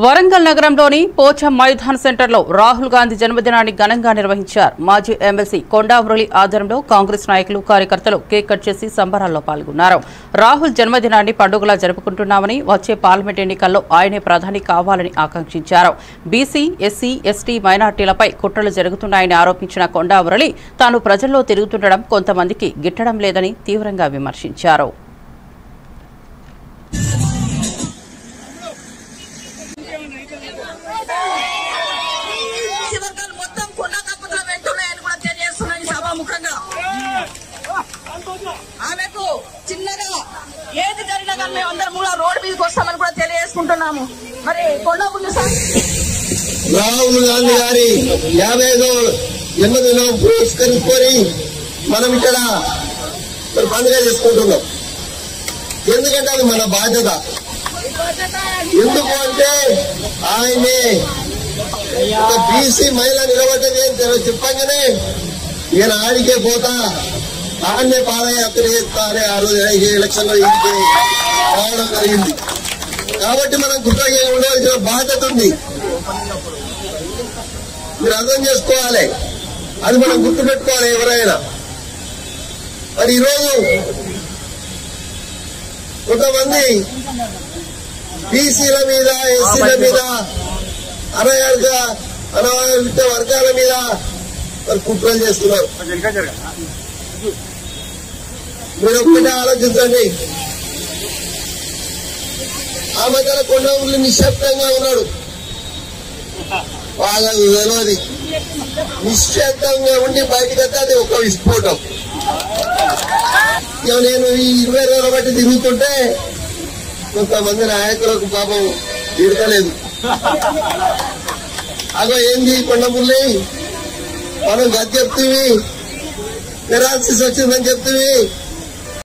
వరంగల్ నగరంలోని పోచం మైదాన్ సెంటర్లో రాహుల్ గాంధీ జన్మదినాన్ని ఘనంగా నిర్వహించారు. మాజీ ఎమ్మెల్సీ కొండా మురళి ఆధ్వర్యంలో కాంగ్రెస్ నాయకులు కార్యకర్తలు కేక్ కట్ చేసి సంబరాల్లో పాల్గొన్నారు. రాహుల్ జన్మదినాన్ని పండుగలా జరుపుకుంటున్నామని, వచ్చే పార్లమెంట్ ఎన్నికల్లో ఆయనే ప్రధాని కావాలని ఆకాంక్షించారు. బీసీ, ఎస్సీ, ఎస్టీ, మైనార్టీలపై కుట్రలు జరుగుతున్నాయని ఆరోపించిన కొండా మురళి తాను ప్రజల్లో తిరుగుతుండడం కొంతమందికి గిట్టడం లేదని తీవ్రంగా విమర్శించారు. ఆమెకు చిన్నగా ఏది జరిగినా కానీ మేమందరం కూడా రోడ్డు మీదకి వస్తామని కూడా తెలియజేసుకుంటున్నాము. మరి కొండపల్లి రాహుల్ గాంధీ గారి 50వ జన్మదినం పురస్కరించుకొని మనం ఇక్కడ పండుగ చేసుకుంటున్నాం. ఎందుకంటే అది మన బాధ్యత. ఎందుకు అంటే ఆయనే ఒక బీసీ మహిళ నిలబడ్డది అని చెప్పగానే నేను ఆడికే పోతా, ఆడనే పాదయాత్ర చేస్తా అని ఆ రోజు ఎలక్షన్ లో ఇంటికి రావడం జరిగింది. కాబట్టి మనం గుర్తుగా ఉండవలసిన బాధ్యత ఉంది. మీరు అర్థం చేసుకోవాలి, అది మనం గుర్తుపెట్టుకోవాలి ఎవరైనా. మరి ఈరోజు కొంతమంది బీసీల మీద, ఎస్సీల మీద, అనాథ వర్గాల మీద మరి కుట్రలు చేస్తున్నారు. మీరు ఒక్కటే ఆలోచించండి. ఆ మధ్యలో కొండపల్లి నిశ్శబ్దంగా ఉన్నాడు, బాగా తెలియదు. నిశ్శబ్దంగా ఉండి బయటకు వస్తే అది ఒక విస్ఫోటం. నేను ఈ 20 రోజుల బట్టి తిరుగుతుంటే కొంతమంది నాయకులకు పాపం తిరగలేదు. అగో ఏంది కొండపల్లి, మనం గది చెప్తీవి, పెరాలసిస్ వచ్చిందని చెప్తీవి,